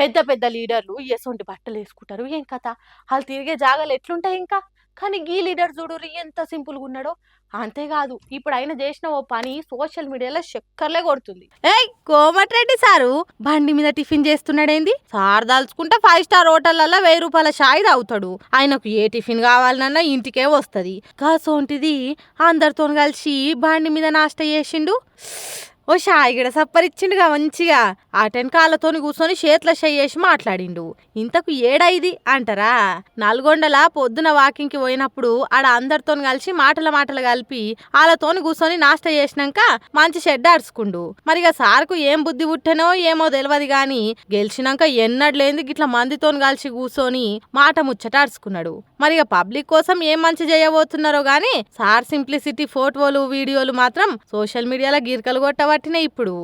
పెద్ద పెద్ద లీడర్లు ఎసొంటి బట్టలేసుకుంటారు. ఏం కథ? ఆళ్ళు తిరిగే జాగాలు ఎట్లుంటాయి ఇంకా? కానీ గీ లీడర్ చూడుర్రి ఎంత సింపుల్‌గున్నాడో. అంతేగాదు ఇప్పుడు ఆయన చేసిన ఓ పని సోషల్ మీడియాలో చక్కర్లే కొడుతుంది. ఏయ్ కోమటిరెడ్డి సారు బండి మీద టిఫిన్ చేస్తున్నాడేంది? సార్ దాల్చుకుంటే 5 స్టార్ హోటళ్లలో ₹1000 చాయ్ తాగుతాడు. ఆయనకు ఏ టిఫిన్ కావాలన్నా ఇంటికే వస్తది. గాసోంటిది అందరితో కలిసి బండి మీద నాష్ట చేసిండు. ఓ షాయి గిడ సప్పరిచ్చిండుగా మంచిగా. ఆటెనకాళ్ళతోని కూర్చొని చేతుల చేసి మాట్లాడిండు. ఇంతకు ఏడా ఇది అంటారా? నల్గొండల పొద్దున వాకింగ్కి పోయినప్పుడు ఆడ అందరితో కలిసి మాటలు కలిపి వాళ్ళతోని కూర్చొని నాష్ట చేసినాక మంచి షెడ్ అరుచుకుండు. మరిగా సార్కు ఏం బుద్ధి పుట్టెనో ఏమో తెలియదు గాని గెలిచినాక ఎన్నడలేంది గిట్ల మందితోని కలిసి కూర్చొని మాట ముచ్చట అరుచుకున్నాడు. మరిగా పబ్లిక్ కోసం ఏం మంచి చేయబోతున్నారో గాని సార్ సింప్లిసిటీ ఫోటోలు వీడియోలు మాత్రం సోషల్ మీడియాలో గిరికలు కొట్టబట్టినాయి ఇప్పుడు.